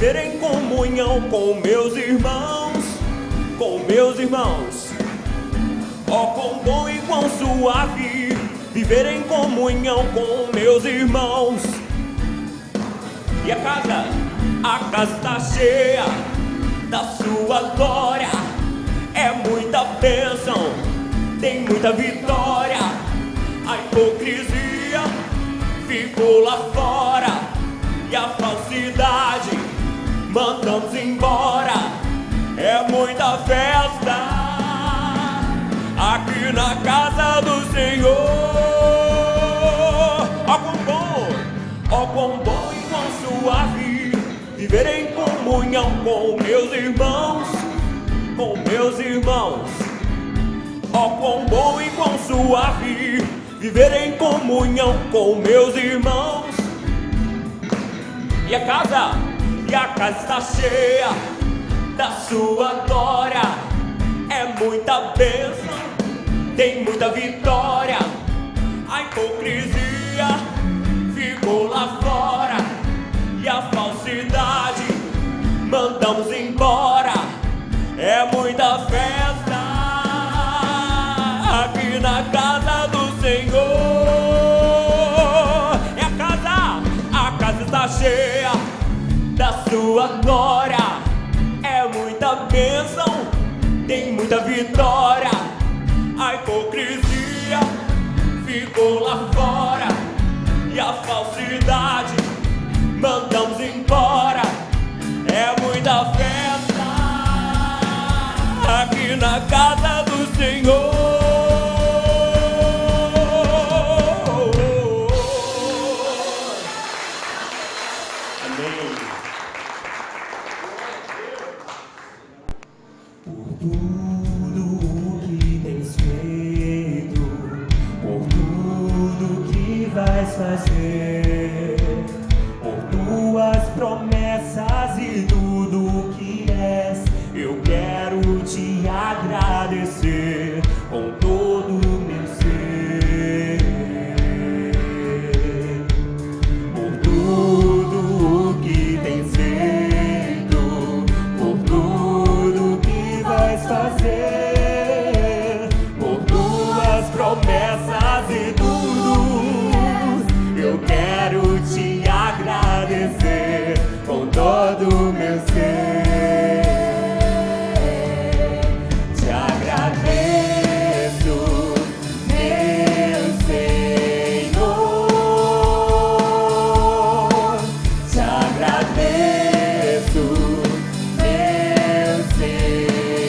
viver em comunhão com meus irmãos, com meus irmãos. Ó, quão bom e quão suave viver em comunhão com meus irmãos. E a casa está cheia da sua glória. É muita bênção, tem muita vitória. A hipocrisia ficou lá fora e a falsidade mandamos embora. É muita festa aqui na casa do Senhor. Ó quão bom e quão suave viver em comunhão com meus irmãos, com meus irmãos. Ó quão bom e quão suave viver em comunhão com meus irmãos. E a casa está cheia da sua glória. É muita bênção, tem muita vitória. A hipocrisia ficou lá fora e a falsidade mandamos embora. É muita festa aqui na casa do Senhor. É a casa está cheia da sua glória. É muita bênção, tem muita vitória. A hipocrisia ficou lá fora e a falsidade mandamos embora. É muita festa aqui na casa do Senhor. Amém. Por tudo que tens feito, por tudo que vais fazer, por tuas promessas e tudo que és, eu quero te agradecer com todo o meu ser. Por tudo que tens feito, por tudo que vais fazer, por tuas promessas e tudo, eu quero te agradecer com todo o meu ser. Te agradeço, meu Senhor. Te agradeço, meu Senhor.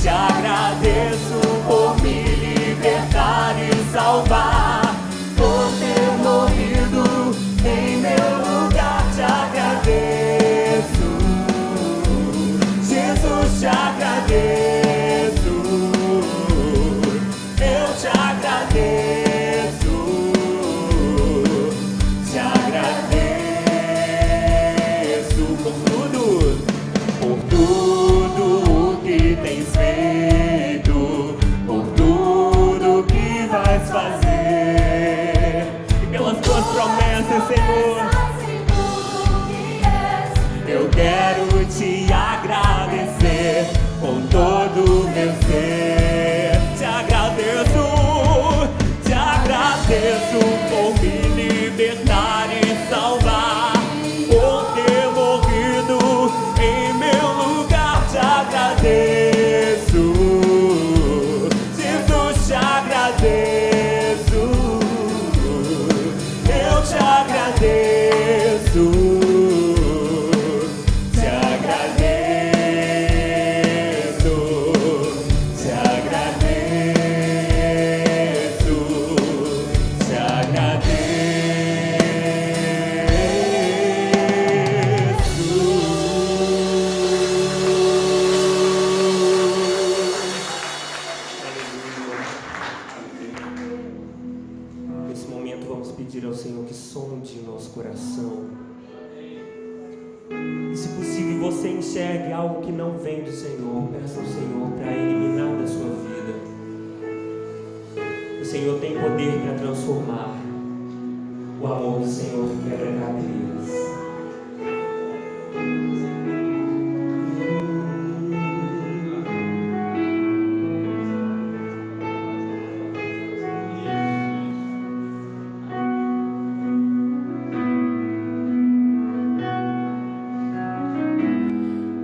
Te agradeço por me libertar e salvar, por ter morrido em meu lugar. Te agradeço, Jesus, te agradeço. Eu te agradeço, te agradeço por tudo que tens feito, por tudo que vais fazer e pelas tuas promessas, Senhor. Eu quero te agradecer com todo o meu ser. Te agradeço por me libertar e salvar, por ter morrido em meu lugar. Te agradeço, Jesus, te agradeço. Eu te agradeço. Pedir ao Senhor que sonde o nosso coração. E se possível você enxergue algo que não vem do Senhor, peça ao Senhor para eliminar da sua vida. O Senhor tem poder para transformar. O amor do Senhor quebra cadeias.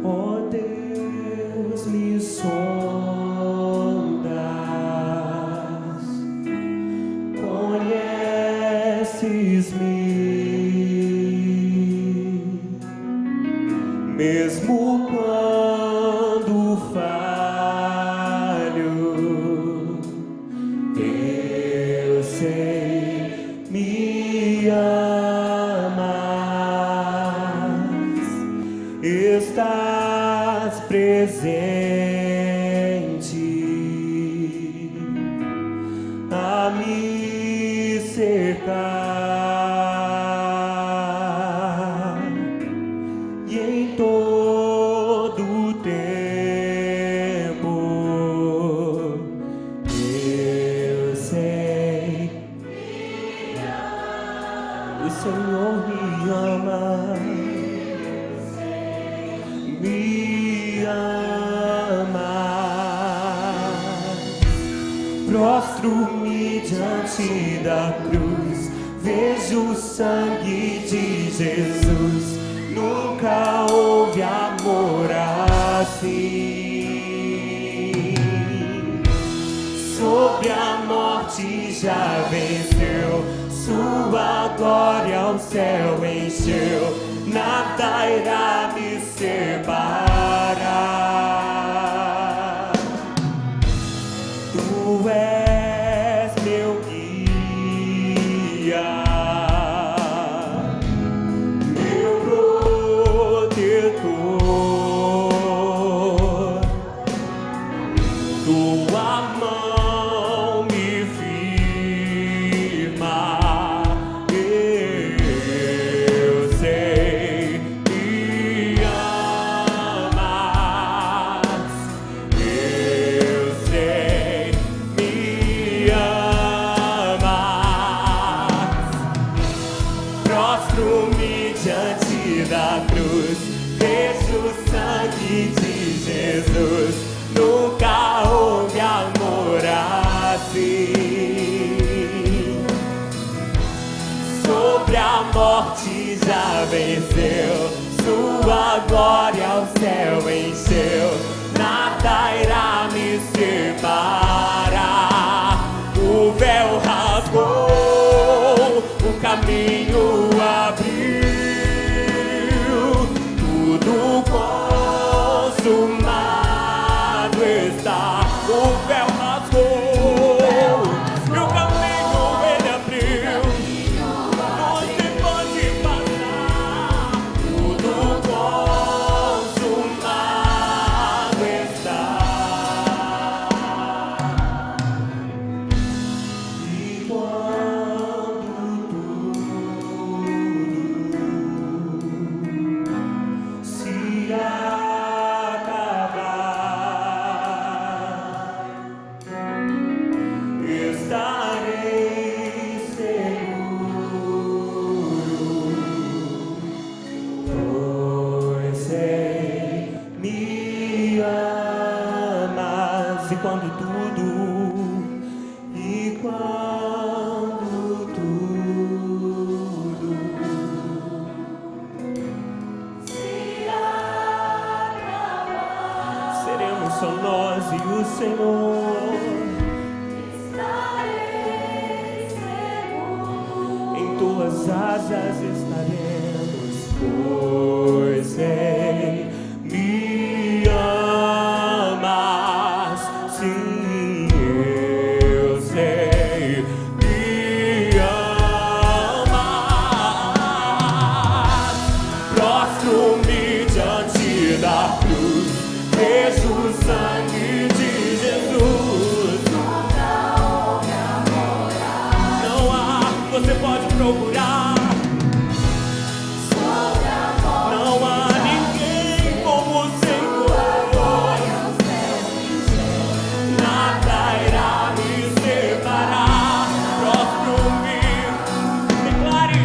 Oh Deus, me sondas, conheces-me, mesmo quando falho, eu sei, me amas, estás presente a me cercar, e em todo o tempo eu sei, o Senhor me ama, me ama. Prostro-me diante da cruz, vejo o sangue de Jesus. Nunca houve amor assim. Sobre a morte já venceu, sua glória ao céu encheu, nada irá me separar. Tu és meu guia, meu protetor, tua mão me firma, eu sei, me amas, eu sei, me amas. Prostro-me diante da cruz, vejo o sangue de Jesus. Nunca houve amor assim. Sobre a morte já venceu, sua glória ao céu encheu, nada irá me separar. O véu rasgou, o caminho abriu, tudo consumado está. O véu rasgou, e o caminho ele abriu. Você pode passar, tudo consumado está. E quando tudo se acabar, estarei seguro, pois sei, me amas. E quando tudo seremos só nós e o Senhor. Estarei seguro, Em tuas asas estaremos, pois sei, me amas. Sim, eu sei, me amas. Prostro-me diante da cruz, vejo o sangue de Jesus. Não há, você pode procurar. Não há ninguém como o Senhor. Nada irá me separar. Prostro-me, declare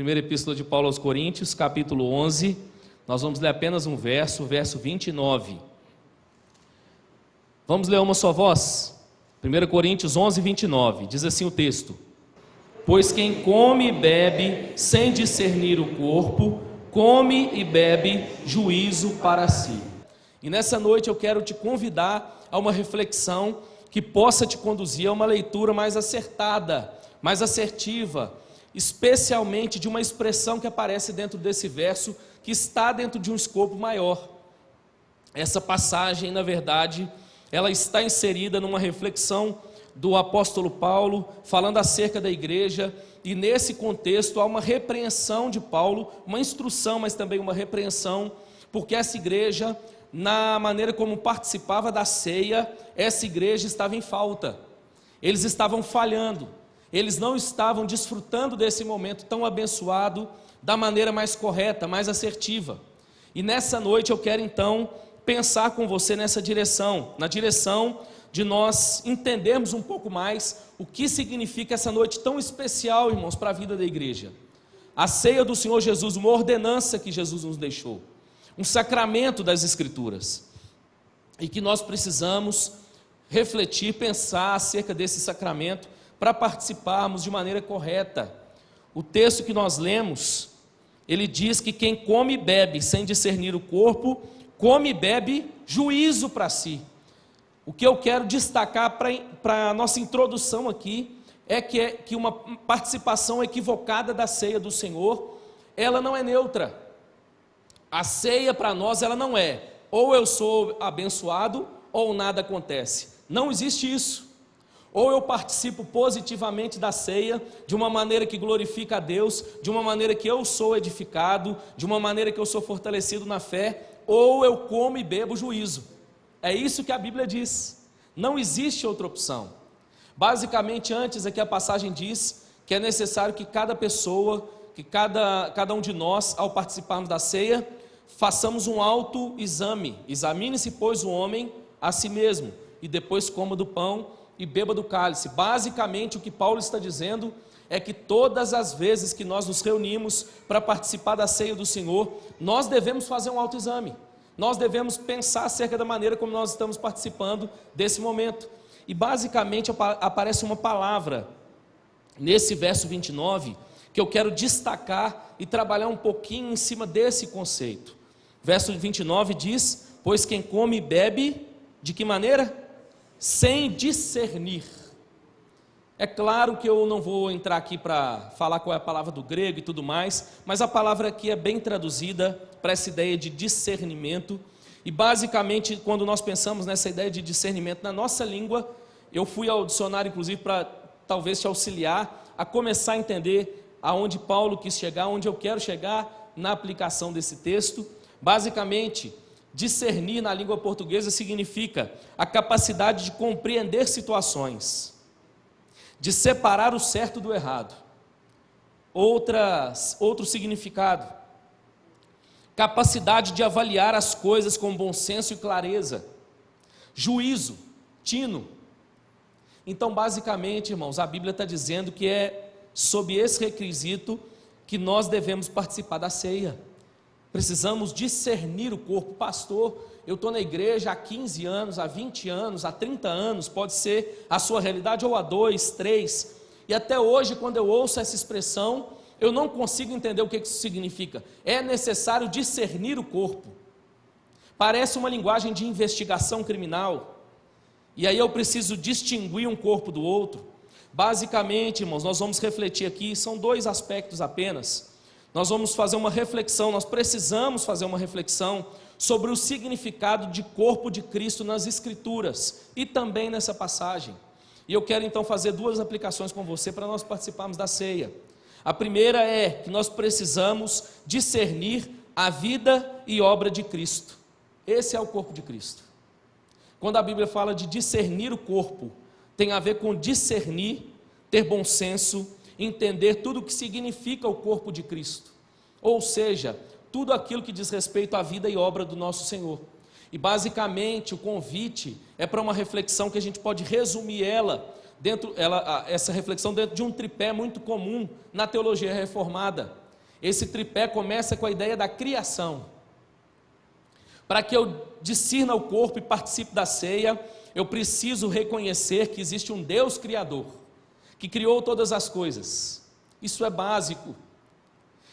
Primeira Epístola de Paulo aos Coríntios, capítulo 11. Nós vamos ler apenas um verso, o verso 29. Vamos ler uma só voz? 1 Coríntios 11, 29. Diz assim o texto: Pois quem come e bebe sem discernir o corpo, come e bebe juízo para si. E nessa noite eu quero te convidar a uma reflexão que possa te conduzir a uma leitura mais acertada, mais assertiva, especialmente de uma expressão que aparece dentro desse verso, que está dentro de um escopo maior. Essa passagem, na verdade, ela está inserida numa reflexão do apóstolo Paulo, falando acerca da igreja, e nesse contexto há uma repreensão de Paulo, uma instrução, mas também uma repreensão, porque essa igreja, na maneira como participava da ceia, essa igreja estava em falta, eles estavam falhando, eles não estavam desfrutando desse momento tão abençoado, da maneira mais correta, mais assertiva. E nessa noite eu quero então pensar com você nessa direção, na direção de nós entendermos um pouco mais o que significa essa noite tão especial, irmãos, para a vida da igreja. A ceia do Senhor Jesus, uma ordenança que Jesus nos deixou, um sacramento das Escrituras, e que nós precisamos refletir, pensar acerca desse sacramento para participarmos de maneira correta. O texto que nós lemos, ele diz que quem come e bebe sem discernir o corpo, come e bebe juízo para si. O que eu quero destacar para a nossa introdução aqui é que uma participação equivocada da ceia do Senhor, ela não é neutra. A ceia para nós, ela não é ou eu sou abençoado ou nada acontece. Não existe isso. Ou eu participo positivamente da ceia, de uma maneira que glorifica a Deus, de uma maneira que eu sou edificado, de uma maneira que eu sou fortalecido na fé, ou eu como e bebo juízo. É isso que a Bíblia diz. Não existe outra opção. Basicamente, antes aqui a passagem diz que é necessário que cada pessoa, que cada um de nós, ao participarmos da ceia, façamos um autoexame. Examine-se, pois, o homem a si mesmo, e depois coma do pão e beba do cálice. Basicamente, o que Paulo está dizendo é que todas as vezes que nós nos reunimos para participar da ceia do Senhor, nós devemos fazer um autoexame. Nós devemos pensar acerca da maneira como nós estamos participando desse momento. E basicamente aparece uma palavra nesse verso 29 que eu quero destacar e trabalhar um pouquinho em cima desse conceito. Verso 29 diz: pois quem come e bebe, de que maneira? Sem discernir. É claro que eu não vou entrar aqui para falar qual é a palavra do grego e tudo mais, mas a palavra aqui é bem traduzida para essa ideia de discernimento. E basicamente, quando nós pensamos nessa ideia de discernimento na nossa língua, eu fui ao dicionário inclusive para talvez te auxiliar a começar a entender aonde Paulo quis chegar, onde eu quero chegar na aplicação desse texto. Basicamente, discernir na língua portuguesa significa a capacidade de compreender situações, de separar o certo do errado. Outro significado, capacidade de avaliar as coisas com bom senso e clareza. Juízo, tino. Então, basicamente, irmãos, a Bíblia está dizendo que é sob esse requisito que nós devemos participar da ceia. Precisamos discernir o corpo. Pastor, eu estou na igreja há 15 anos, há 20 anos, há 30 anos, pode ser a sua realidade, ou há 2, 3, e até hoje, quando eu ouço essa expressão, eu não consigo entender o que isso significa. É necessário discernir o corpo. Parece uma linguagem de investigação criminal, e aí eu preciso distinguir um corpo do outro. Basicamente, irmãos, nós vamos refletir aqui, são 2 aspectos apenas. Nós vamos fazer uma reflexão, nós precisamos fazer uma reflexão sobre o significado de corpo de Cristo nas Escrituras e também nessa passagem. E eu quero então fazer 2 aplicações com você para nós participarmos da ceia. A primeira é que nós precisamos discernir a vida e obra de Cristo. Esse é o corpo de Cristo. Quando a Bíblia fala de discernir o corpo, tem a ver com discernir, ter bom senso, entender tudo o que significa o corpo de Cristo, ou seja, tudo aquilo que diz respeito à vida e obra do nosso Senhor. E basicamente o convite é para uma reflexão que a gente pode resumir essa reflexão dentro de um tripé muito comum na teologia reformada, Esse tripé começa com a ideia da criação. Para que eu discirna o corpo e participe da ceia, eu preciso reconhecer que existe um Deus Criador, que criou todas as coisas. Isso é básico.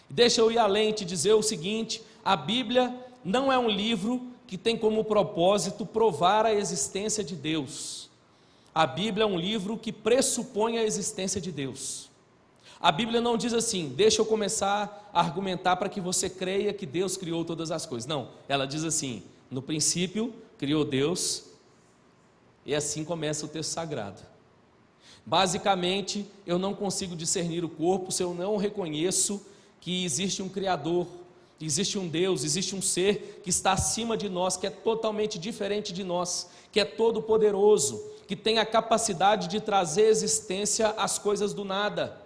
Deixa eu ir além e te dizer o seguinte: a Bíblia não é um livro que tem como propósito provar a existência de Deus. A Bíblia é um livro que pressupõe a existência de Deus. A Bíblia não diz assim: deixa eu começar a argumentar para que você creia que Deus criou todas as coisas. Não, ela diz assim: no princípio criou Deus, e assim começa o texto sagrado. Basicamente, eu não consigo discernir o corpo se eu não reconheço que existe um Criador, existe um Deus, existe um ser que está acima de nós, que é totalmente diferente de nós, que é todo poderoso, que tem a capacidade de trazer existência às coisas do nada.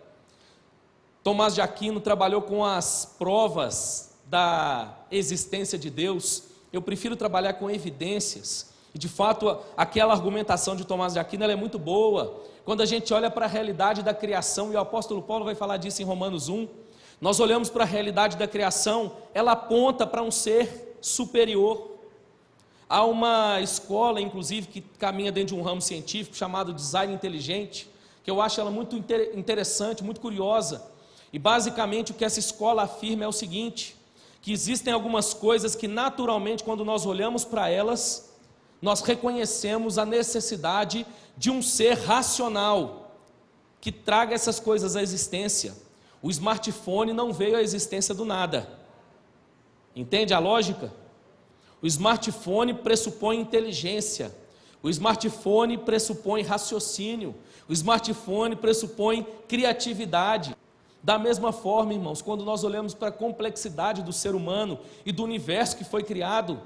Tomás de Aquino trabalhou com as provas da existência de Deus. Eu prefiro trabalhar com evidências. E de fato, aquela argumentação de Tomás de Aquino ela é muito boa. Quando a gente olha para a realidade da criação, e o apóstolo Paulo vai falar disso em Romanos 1, nós olhamos para a realidade da criação, ela aponta para um ser superior. Há uma escola, inclusive, que caminha dentro de um ramo científico chamado design inteligente, que eu acho ela muito interessante, muito curiosa. E basicamente o que essa escola afirma é o seguinte: que existem algumas coisas que naturalmente, quando nós olhamos para elas, nós reconhecemos a necessidade de um ser racional que traga essas coisas à existência. O smartphone não veio à existência do nada. Entende a lógica? O smartphone pressupõe inteligência. O smartphone pressupõe raciocínio. O smartphone pressupõe criatividade. Da mesma forma, irmãos, quando nós olhamos para a complexidade do ser humano e do universo que foi criado,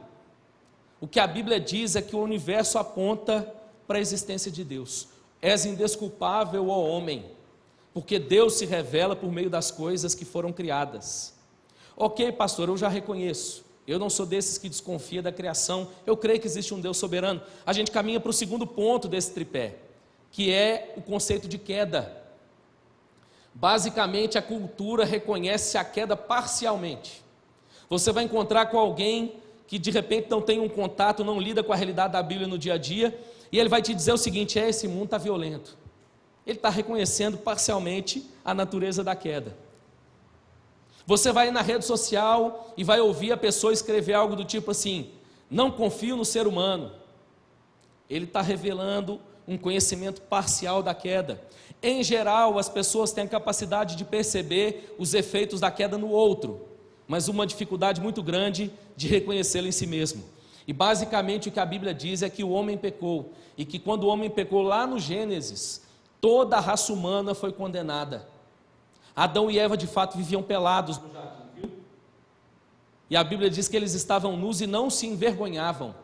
o que a Bíblia diz é que o universo aponta para a existência de Deus. És indesculpável, ó homem, porque Deus se revela por meio das coisas que foram criadas. Ok, pastor, eu já reconheço. Eu não sou desses que desconfia da criação. Eu creio que existe um Deus soberano. A gente caminha para o segundo ponto desse tripé, que é o conceito de queda. Basicamente, a cultura reconhece a queda parcialmente. Você vai encontrar com alguém que de repente não tem um contato, não lida com a realidade da Bíblia no dia a dia, e ele vai te dizer o seguinte: esse mundo está violento. Ele está reconhecendo parcialmente a natureza da queda. Você vai na rede social e vai ouvir a pessoa escrever algo do tipo assim: não confio no ser humano. Ele está revelando um conhecimento parcial da queda. Em geral, as pessoas têm a capacidade de perceber os efeitos da queda no outro, mas uma dificuldade muito grande de reconhecê-lo em si mesmo. E basicamente o que a Bíblia diz é que o homem pecou, e que quando o homem pecou lá no Gênesis, toda a raça humana foi condenada. Adão e Eva de fato viviam pelados no jardim, viu? E a Bíblia diz que eles estavam nus e não se envergonhavam.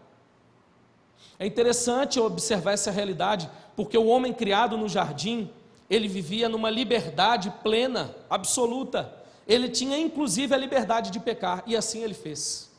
É interessante observar essa realidade, porque o homem criado no jardim, ele vivia numa liberdade plena, absoluta. Ele tinha inclusive a liberdade de pecar, e assim ele fez.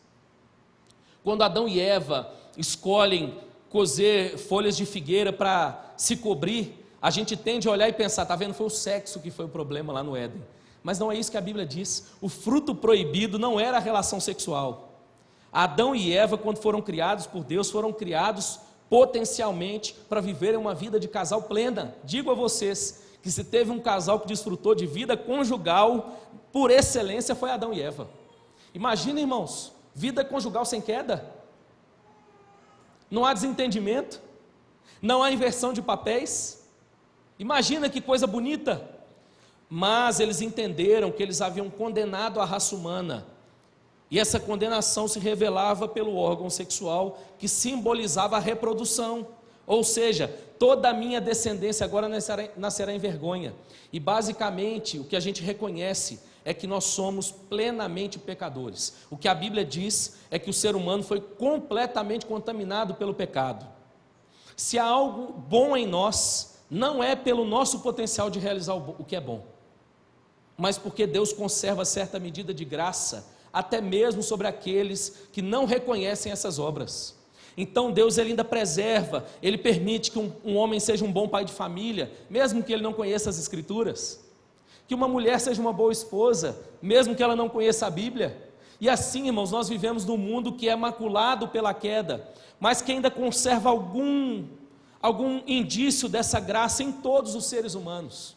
Quando Adão e Eva escolhem cozer folhas de figueira para se cobrir, a gente tende a olhar e pensar: está vendo, foi o sexo que foi o problema lá no Éden. Mas não é isso que a Bíblia diz. O fruto proibido não era a relação sexual. Adão e Eva, quando foram criados por Deus, foram criados potencialmente para viverem uma vida de casal plena. Digo a vocês que se teve um casal que desfrutou de vida conjugal por excelência, foi Adão e Eva. Imagina, irmãos, vida conjugal sem queda. Não há desentendimento, não há inversão de papéis. Imagina que coisa bonita. Mas eles entenderam que eles haviam condenado a raça humana, e essa condenação se revelava pelo órgão sexual, que simbolizava a reprodução. Ou seja, toda a minha descendência agora nascerá em vergonha. E basicamente o que a gente reconhece é que nós somos plenamente pecadores. O que a Bíblia diz é que o ser humano foi completamente contaminado pelo pecado. Se há algo bom em nós, não é pelo nosso potencial de realizar o que é bom, mas porque Deus conserva certa medida de graça, até mesmo sobre aqueles que não reconhecem essas obras. Então Deus ele ainda preserva, Ele permite que um homem seja um bom pai de família, mesmo que ele não conheça as Escrituras. que uma mulher seja uma boa esposa, mesmo que ela não conheça a Bíblia. E assim, irmãos, nós vivemos num mundo que é maculado pela queda, mas que ainda conserva algum indício dessa graça em todos os seres humanos.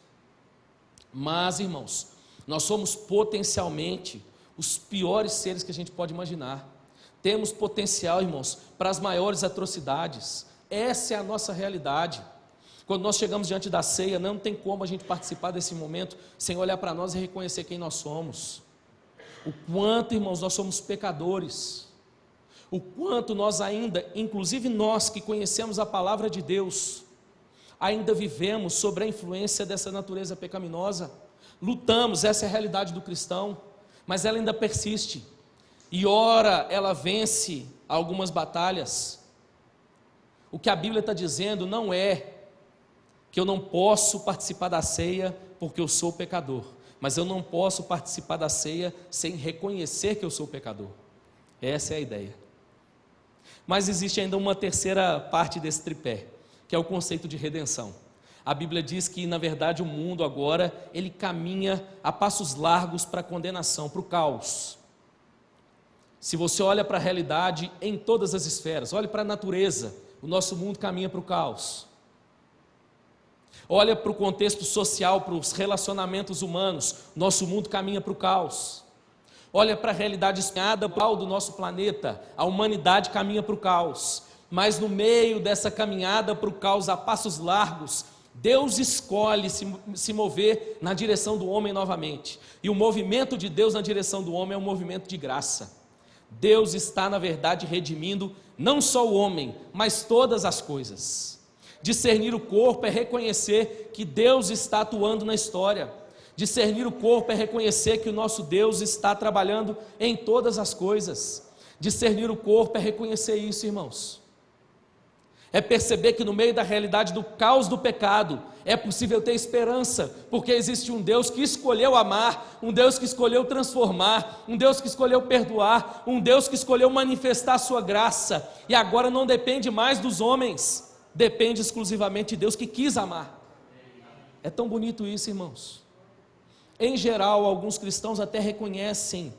Mas, irmãos, nós somos potencialmente os piores seres que a gente pode imaginar. Temos potencial, irmãos, para as maiores atrocidades. Essa é a nossa realidade. Quando nós chegamos diante da ceia, não tem como a gente participar desse momento sem olhar para nós e reconhecer quem nós somos. O quanto, irmãos, nós somos pecadores. O quanto nós ainda, inclusive nós que conhecemos a palavra de Deus, ainda vivemos sobre a influência dessa natureza pecaminosa. Lutamos, essa é a realidade do cristão, mas ela ainda persiste. E ora ela vence algumas batalhas. O que a Bíblia está dizendo não é que eu não posso participar da ceia porque eu sou pecador, mas eu não posso participar da ceia sem reconhecer que eu sou pecador. Essa é a ideia. Mas existe ainda uma terceira parte desse tripé, que é o conceito de redenção. A Bíblia diz que, na verdade, o mundo agora, ele caminha a passos largos para a condenação, para o caos. Se você olha para a realidade em todas as esferas, olhe para a natureza, o nosso mundo caminha para o caos. Olha para o contexto social, para os relacionamentos humanos, nosso mundo caminha para o caos. Olha para a realidade espinhada do nosso planeta, a humanidade caminha para o caos. Mas no meio dessa caminhada para o caos a passos largos, Deus escolhe se mover na direção do homem novamente. E o movimento de Deus na direção do homem é um movimento de graça. Deus está, na verdade, redimindo não só o homem, mas todas as coisas. Discernir o corpo é reconhecer que Deus está atuando na história. Discernir o corpo é reconhecer que o nosso Deus está trabalhando em todas as coisas. Discernir o corpo é reconhecer isso, irmãos. É perceber que no meio da realidade do caos do pecado, é possível ter esperança, porque existe um Deus que escolheu amar, um Deus que escolheu transformar, um Deus que escolheu perdoar, um Deus que escolheu manifestar a sua graça, e agora não depende mais dos homens, depende exclusivamente de Deus que quis amar. É tão bonito isso, irmãos. Em geral, alguns cristãos até reconhecem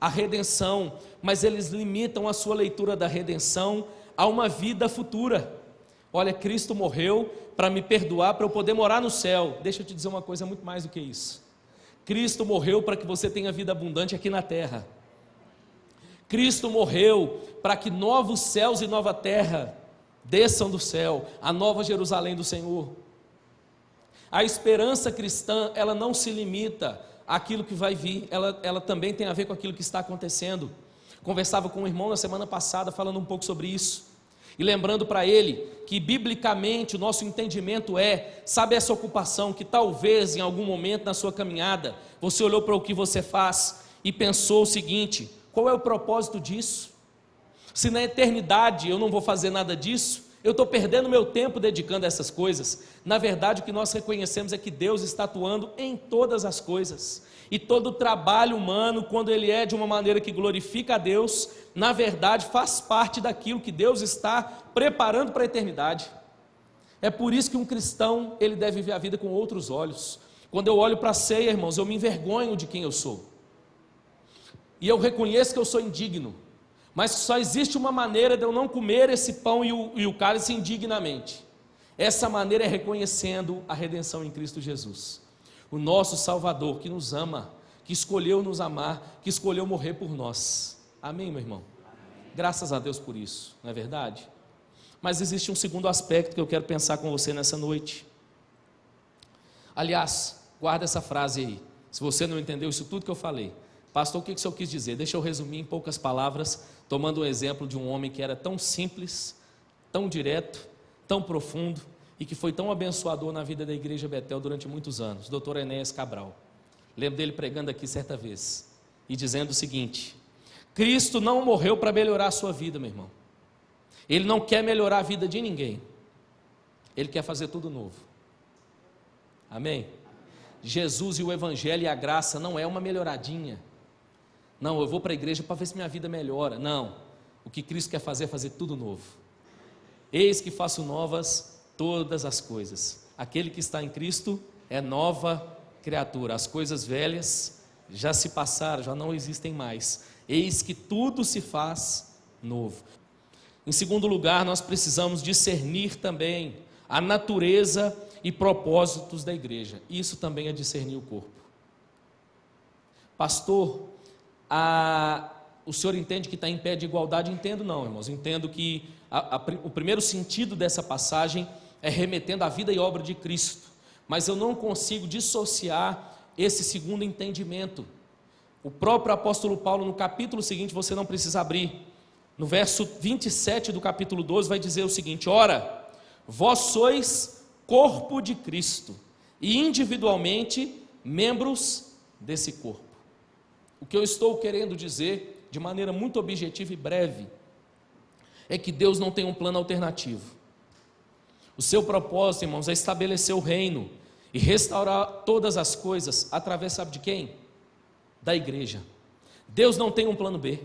a redenção, mas eles limitam a sua leitura da redenção a uma vida futura. Olha, Cristo morreu para me perdoar, para eu poder morar no céu. Deixa eu te dizer uma coisa, muito mais do que isso. Cristo morreu para que você tenha vida abundante aqui na terra. Cristo morreu para que novos céus e nova terra desçam do céu, a nova Jerusalém do Senhor. A esperança cristã, ela não se limita àquilo que vai vir, ela também tem a ver com aquilo que está acontecendo. Conversava com um irmão na semana passada, falando um pouco sobre isso, e lembrando para ele, que biblicamente o nosso entendimento sabe essa ocupação, que talvez em algum momento na sua caminhada, você olhou para o que você faz, e pensou o seguinte: qual é o propósito disso? Se na eternidade eu não vou fazer nada disso, eu estou perdendo meu tempo dedicando a essas coisas. Na verdade, o que nós reconhecemos é que Deus está atuando em todas as coisas, e todo o trabalho humano, quando ele é de uma maneira que glorifica a Deus, na verdade faz parte daquilo que Deus está preparando para a eternidade. É por isso que um cristão, ele deve ver a vida com outros olhos. Quando eu olho para a ceia, irmãos, eu me envergonho de quem eu sou, e eu reconheço que eu sou indigno, mas só existe uma maneira de eu não comer esse pão e o cálice indignamente. Essa maneira é reconhecendo a redenção em Cristo Jesus, o nosso Salvador, que nos ama, que escolheu nos amar, que escolheu morrer por nós. Amém, meu irmão? Graças a Deus por isso, não é verdade? Mas existe um segundo aspecto que eu quero pensar com você nessa noite. Aliás, guarda essa frase aí. Se você não entendeu isso tudo que eu falei, pastor, o que o senhor quis dizer? Deixa eu resumir em poucas palavras, tomando um exemplo de um homem que era tão simples, tão direto, tão profundo, e que foi tão abençoador na vida da igreja Betel durante muitos anos, Dr. Enéas Cabral. Lembro dele pregando aqui certa vez, e dizendo o seguinte: Cristo não morreu para melhorar a sua vida, meu irmão. Ele não quer melhorar a vida de ninguém, Ele quer fazer tudo novo. Amém? Jesus e o Evangelho e a graça não é uma melhoradinha. Não, eu vou para a igreja para ver se minha vida melhora. Não, o que Cristo quer fazer é fazer tudo novo. Eis que faço novas todas as coisas. Aquele que está em Cristo é nova criatura, as coisas velhas já se passaram, já não existem mais. Eis que tudo se faz novo. Em segundo lugar, nós precisamos discernir também a natureza e propósitos da igreja. Isso também é discernir o corpo. Pastor, o senhor entende que está em pé de igualdade? Entendo não, irmãos. Entendo que o primeiro sentido dessa passagem é remetendo à vida e obra de Cristo. Mas eu não consigo dissociar esse segundo entendimento. O próprio apóstolo Paulo, no capítulo seguinte, você não precisa abrir, no verso 27 do capítulo 12, vai dizer o seguinte: ora, vós sois corpo de Cristo, e individualmente membros desse corpo. O que eu estou querendo dizer, de maneira muito objetiva e breve, é que Deus não tem um plano alternativo. O seu propósito, irmãos, é estabelecer o reino e restaurar todas as coisas através, sabe de quem? Da igreja. Deus não tem um plano B.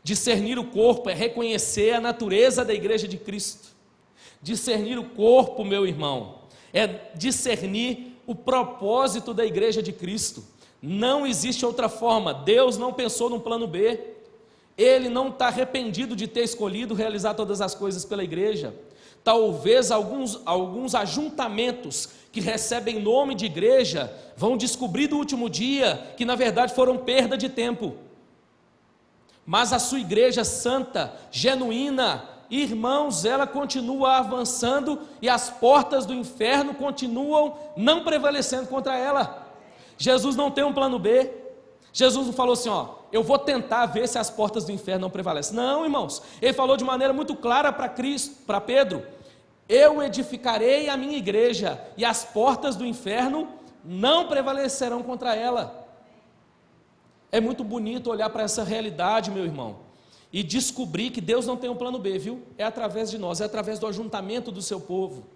Discernir o corpo é reconhecer a natureza da igreja de Cristo. Discernir o corpo, meu irmão, é discernir o propósito da igreja de Cristo. Não existe outra forma. Deus não pensou num plano B. Ele não está arrependido de ter escolhido realizar todas as coisas pela igreja. Talvez alguns ajuntamentos que recebem nome de igreja vão descobrir no último dia que na verdade foram perda de tempo. Mas a sua igreja santa, genuína, irmãos, ela continua avançando e as portas do inferno continuam não prevalecendo contra ela. Jesus não tem um plano B. Jesus não falou assim, eu vou tentar ver se as portas do inferno não prevalecem. Não, irmãos, ele falou de maneira muito clara para Pedro: eu edificarei a minha igreja e as portas do inferno não prevalecerão contra ela. É muito bonito olhar para essa realidade, meu irmão, e descobrir que Deus não tem um plano B, viu? É através de nós, é através do ajuntamento do seu povo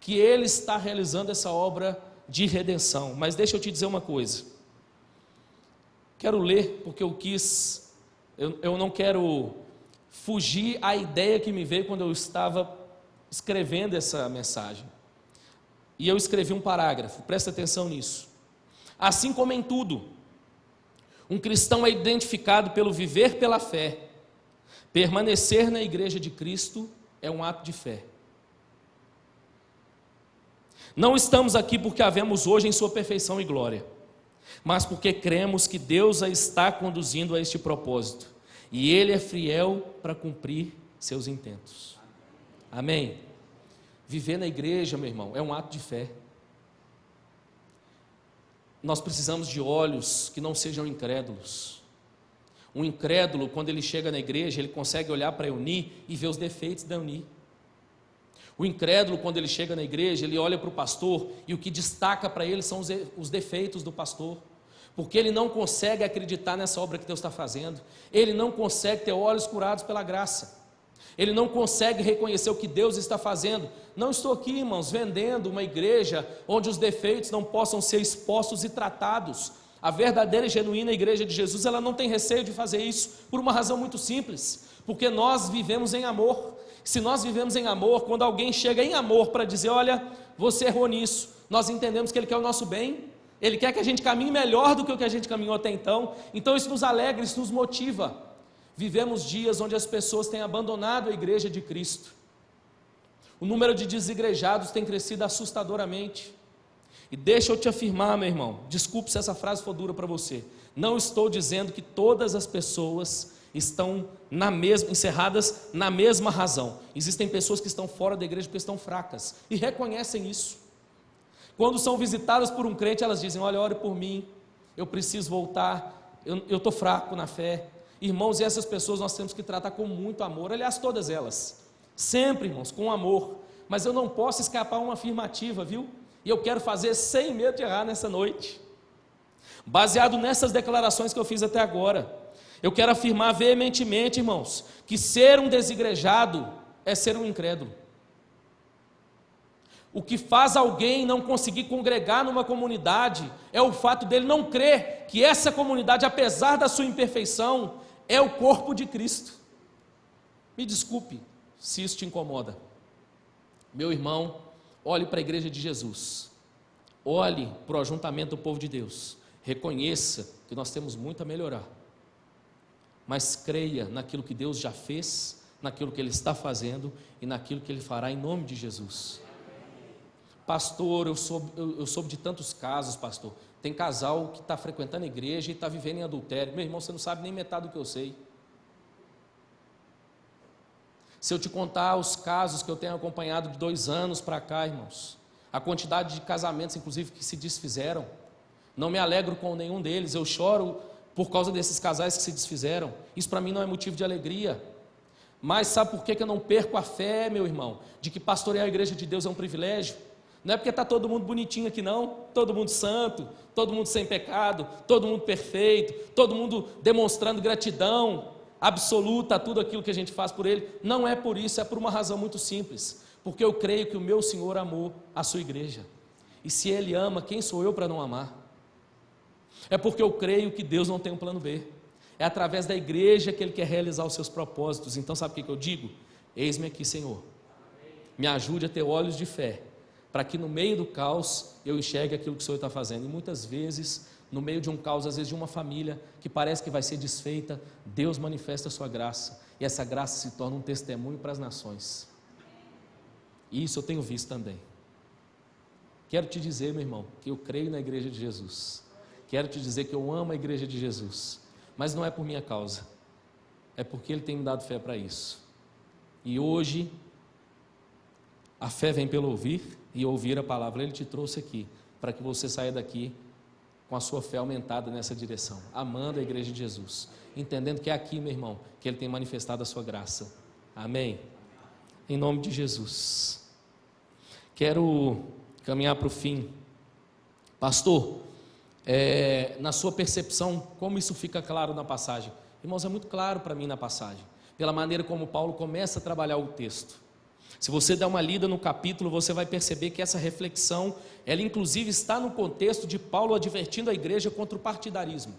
que Ele está realizando essa obra de redenção. Mas deixa eu te dizer uma coisa. Quero ler, porque eu não quero fugir à ideia que me veio quando eu estava escrevendo essa mensagem. E eu escrevi um parágrafo, presta atenção nisso. Assim como em tudo, um cristão é identificado pelo viver pela fé. Permanecer na igreja de Cristo é um ato de fé. Não estamos aqui porque a vemos hoje em sua perfeição e glória, mas porque cremos que Deus a está conduzindo a este propósito, e Ele é fiel para cumprir seus intentos. Amém? Viver na igreja, meu irmão, é um ato de fé. Nós precisamos de olhos que não sejam incrédulos. Um incrédulo, quando ele chega na igreja, ele consegue olhar para Euni e ver os defeitos da Euni. O incrédulo, quando ele chega na igreja, ele olha para o pastor e o que destaca para ele são os defeitos do pastor, porque ele não consegue acreditar nessa obra que Deus está fazendo, ele não consegue ter olhos curados pela graça, ele não consegue reconhecer o que Deus está fazendo. Não estou aqui, irmãos, vendendo uma igreja onde os defeitos não possam ser expostos e tratados. A verdadeira e genuína igreja de Jesus, ela não tem receio de fazer isso, por uma razão muito simples, porque nós vivemos em amor. Se nós vivemos em amor, quando alguém chega em amor para dizer, olha, você errou nisso, nós entendemos que Ele quer o nosso bem, Ele quer que a gente caminhe melhor do que o que a gente caminhou até então isso nos alegra, isso nos motiva. Vivemos dias onde as pessoas têm abandonado a igreja de Cristo. O número de desigrejados tem crescido assustadoramente. E deixa eu te afirmar, meu irmão, desculpe se essa frase for dura para você, não estou dizendo que todas as pessoas estão encerradas na mesma razão. Existem pessoas que estão fora da igreja porque estão fracas e reconhecem isso. Quando são visitadas por um crente, elas dizem, olha, ore por mim, eu preciso voltar, eu estou fraco na fé. Irmãos, e essas pessoas nós temos que tratar com muito amor, aliás, todas elas, sempre, irmãos, com amor. Mas eu não posso escapar uma afirmativa, viu? E eu quero fazer sem medo de errar nessa noite. Baseado nessas declarações que eu fiz até agora, eu quero afirmar veementemente, irmãos, que ser um desigrejado é ser um incrédulo. O que faz alguém não conseguir congregar numa comunidade é o fato dele não crer que essa comunidade, apesar da sua imperfeição, é o corpo de Cristo. Me desculpe se isso te incomoda. Meu irmão, olhe para a igreja de Jesus. Olhe para o ajuntamento do povo de Deus, reconheça que nós temos muito a melhorar, mas creia naquilo que Deus já fez, naquilo que Ele está fazendo e naquilo que Ele fará em nome de Jesus. Pastor, eu soube de tantos casos, pastor. Tem casal que está frequentando a igreja e está vivendo em adultério. Meu irmão, você não sabe nem metade do que eu sei. Se eu te contar os casos que eu tenho acompanhado de 2 anos para cá, irmãos, a quantidade de casamentos, inclusive, que se desfizeram, não me alegro com nenhum deles, eu choro por causa desses casais que se desfizeram. Isso para mim não é motivo de alegria. Mas sabe por que eu não perco a fé, meu irmão, de que pastorear a igreja de Deus é um privilégio? Não é porque está todo mundo bonitinho aqui não, todo mundo santo, todo mundo sem pecado, todo mundo perfeito, todo mundo demonstrando gratidão absoluta a tudo aquilo que a gente faz por Ele. Não é por isso, é por uma razão muito simples, porque eu creio que o meu Senhor amou a sua igreja, e se Ele ama, quem sou eu para não amar? É porque eu creio que Deus não tem um plano B, é através da igreja que Ele quer realizar os seus propósitos. Então sabe o que eu digo? Eis-me aqui, Senhor, me ajude a ter olhos de fé, para que no meio do caos eu enxergue aquilo que o Senhor está fazendo. E muitas vezes, no meio de um caos, às vezes de uma família que parece que vai ser desfeita, Deus manifesta a sua graça, e essa graça se torna um testemunho para as nações. E isso eu tenho visto também. Quero te dizer, meu irmão, que eu creio na igreja de Jesus, quero te dizer que eu amo a igreja de Jesus, mas não é por minha causa, é porque Ele tem me dado fé para isso. E hoje a fé vem pelo ouvir, e ouvir a palavra. Ele te trouxe aqui para que você saia daqui com a sua fé aumentada nessa direção, amando a igreja de Jesus, entendendo que é aqui, meu irmão, que Ele tem manifestado a sua graça. Amém? Em nome de Jesus. Quero caminhar para o fim. Pastor, na sua percepção, como isso fica claro na passagem? Irmãos, é muito claro para mim na passagem, pela maneira como Paulo começa a trabalhar o texto. Se você der uma lida no capítulo, você vai perceber que essa reflexão, ela inclusive está no contexto de Paulo advertindo a igreja contra o partidarismo.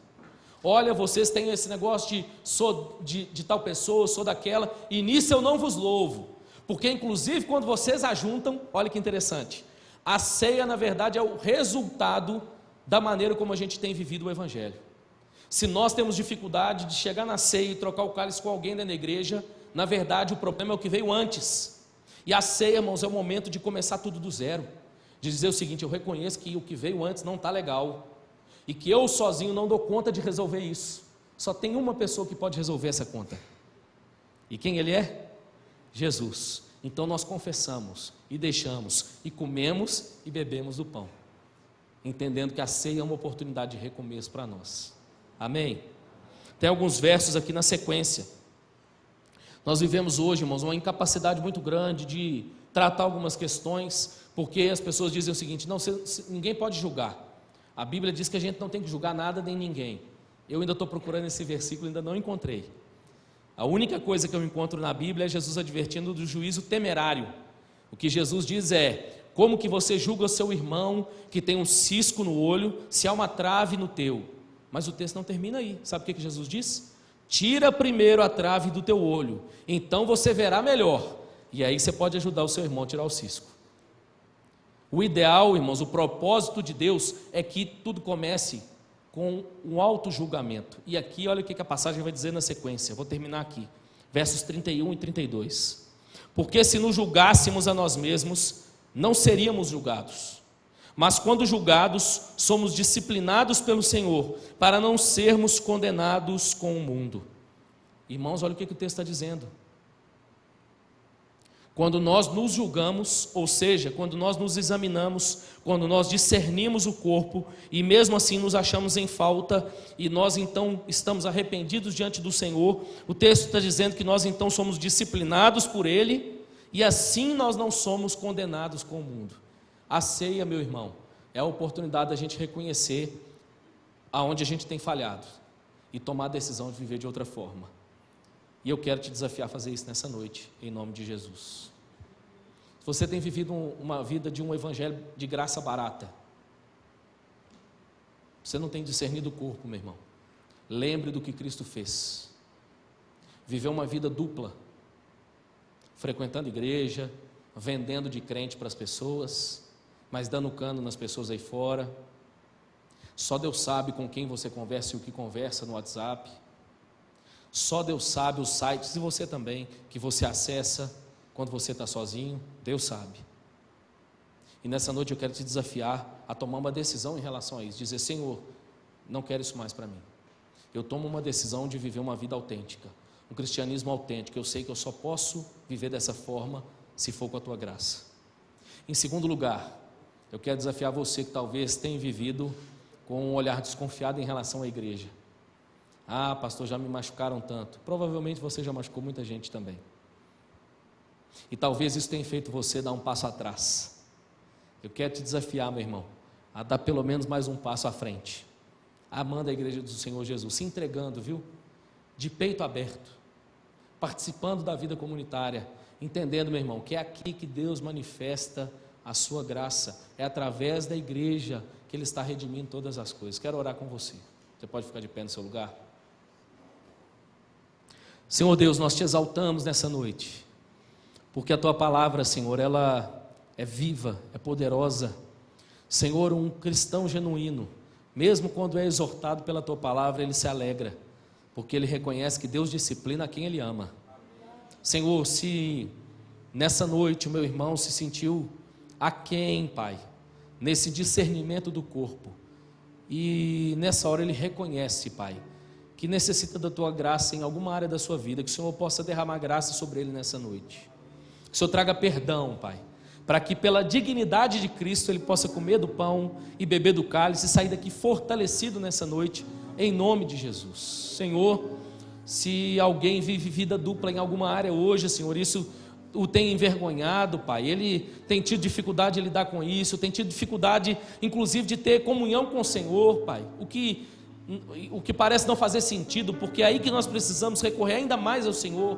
Olha, vocês têm esse negócio de sou de tal pessoa, sou daquela, e nisso eu não vos louvo, porque inclusive quando vocês ajuntam, olha que interessante, a ceia na verdade é o resultado da maneira como a gente tem vivido o evangelho. Se nós temos dificuldade de chegar na ceia e trocar o cálice com alguém dentro da igreja, na verdade o problema é o que veio antes. E a ceia, irmãos, é o momento de começar tudo do zero, de dizer o seguinte: eu reconheço que o que veio antes não está legal, e que eu sozinho não dou conta de resolver isso, só tem uma pessoa que pode resolver essa conta, e quem Ele é? Jesus. Então nós confessamos, e deixamos, e comemos e bebemos do pão, entendendo que a ceia é uma oportunidade de recomeço para nós. Amém? Tem alguns versos aqui na sequência. Nós vivemos hoje, irmãos, uma incapacidade muito grande de tratar algumas questões, porque as pessoas dizem o seguinte: não, ninguém pode julgar. A Bíblia diz que a gente não tem que julgar nada nem ninguém. Eu ainda estou procurando esse versículo, ainda não encontrei. A única coisa que eu encontro na Bíblia é Jesus advertindo do juízo temerário. O que Jesus diz é: como que você julga o seu irmão que tem um cisco no olho, se há uma trave no teu? Mas o texto não termina aí. Sabe o que Jesus diz? Tira primeiro a trave do teu olho, então você verá melhor, e aí você pode ajudar o seu irmão a tirar o cisco. O ideal, irmãos, o propósito de Deus é que tudo comece com um auto-julgamento. E aqui, olha o que a passagem vai dizer na sequência. Vou terminar aqui, versos 31 e 32. Porque se nos julgássemos a nós mesmos, não seríamos julgados. Mas quando julgados, somos disciplinados pelo Senhor, para não sermos condenados com o mundo. Irmãos, olha o que o texto está dizendo. Quando nós nos julgamos, ou seja, quando nós nos examinamos, quando nós discernimos o corpo, e mesmo assim nos achamos em falta, e nós então estamos arrependidos diante do Senhor, o texto está dizendo que nós então somos disciplinados por Ele, e assim nós não somos condenados com o mundo. A ceia, meu irmão, é a oportunidade da gente reconhecer aonde a gente tem falhado e tomar a decisão de viver de outra forma. E eu quero te desafiar a fazer isso nessa noite, em nome de Jesus. Se você tem vivido uma vida de um evangelho de graça barata, você não tem discernido o corpo, meu irmão, lembre do que Cristo fez. Viveu uma vida dupla, frequentando igreja, vendendo de crente para as pessoas, mas dando cano nas pessoas aí fora. Só Deus sabe com quem você conversa e o que conversa no WhatsApp. Só Deus sabe os sites, e você também, que você acessa quando você está sozinho. Deus sabe. E nessa noite eu quero te desafiar a tomar uma decisão em relação a isso. Dizer: Senhor, não quero isso mais para mim. Eu tomo uma decisão de viver uma vida autêntica, um cristianismo autêntico. Eu sei que eu só posso viver dessa forma se for com a tua graça. Em segundo lugar, eu quero desafiar você que talvez tenha vivido com um olhar desconfiado em relação à igreja. Ah, pastor, já me machucaram tanto. Provavelmente você já machucou muita gente também. E talvez isso tenha feito você dar um passo atrás. Eu quero te desafiar, meu irmão, a dar pelo menos mais um passo à frente, amando a igreja do Senhor Jesus, se entregando, viu? De peito aberto, participando da vida comunitária, entendendo, meu irmão, que é aqui que Deus manifesta a sua graça, é através da igreja que Ele está redimindo todas as coisas. Quero orar com você. Você pode ficar de pé no seu lugar? Senhor Deus, nós te exaltamos nessa noite, porque a tua palavra, Senhor, ela é viva, é poderosa. Senhor, um cristão genuíno, mesmo quando é exortado pela tua palavra, ele se alegra, porque ele reconhece que Deus disciplina a quem ele ama. Senhor, se nessa noite o meu irmão se sentiu aquém, Pai, nesse discernimento do corpo, e nessa hora ele reconhece, Pai, que necessita da tua graça em alguma área da sua vida, que o Senhor possa derramar graça sobre ele nessa noite, que o Senhor traga perdão, Pai, para que pela dignidade de Cristo ele possa comer do pão e beber do cálice e sair daqui fortalecido nessa noite, em nome de Jesus. Senhor, se alguém vive vida dupla em alguma área hoje, Senhor, isso o tem envergonhado, Pai, ele tem tido dificuldade de lidar com isso, tem tido dificuldade inclusive de ter comunhão com o Senhor, Pai, o que parece não fazer sentido, porque é aí que nós precisamos recorrer ainda mais ao Senhor.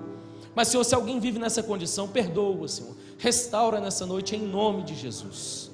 Mas, Senhor, se alguém vive nessa condição, perdoa, Senhor, restaura nessa noite em nome de Jesus.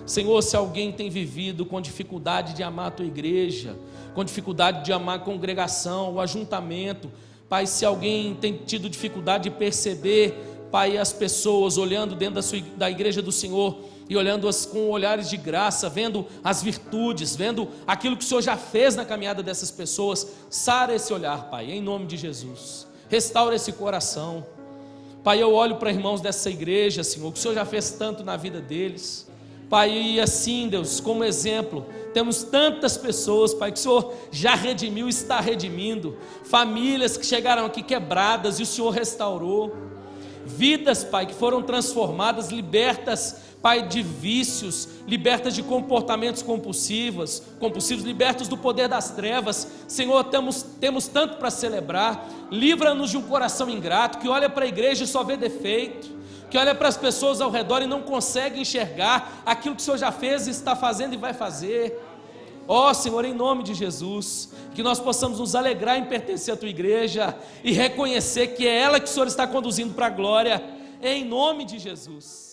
Senhor, se alguém tem vivido com dificuldade de amar a tua igreja, com dificuldade de amar a congregação, o ajuntamento, Pai, se alguém tem tido dificuldade de perceber, Pai, as pessoas olhando dentro da igreja do Senhor e olhando-as com olhares de graça, vendo as virtudes, vendo aquilo que o Senhor já fez na caminhada dessas pessoas, sara esse olhar, Pai, em nome de Jesus. Restaura esse coração. Pai, eu olho para irmãos dessa igreja, Senhor, que o Senhor já fez tanto na vida deles, Pai, e assim, Deus, como exemplo, temos tantas pessoas, Pai, que o Senhor já redimiu e está redimindo, famílias que chegaram aqui quebradas e o Senhor restaurou, vidas, Pai, que foram transformadas, libertas, Pai, de vícios, libertas de comportamentos compulsivos, libertos do poder das trevas. Senhor, temos tanto para celebrar. Livra-nos de um coração ingrato, que olha para a igreja e só vê defeito, que olha para as pessoas ao redor e não consegue enxergar aquilo que o Senhor já fez, está fazendo e vai fazer. Ó Senhor, em nome de Jesus, que nós possamos nos alegrar em pertencer à tua igreja e reconhecer que é ela que o Senhor está conduzindo para a glória, em nome de Jesus.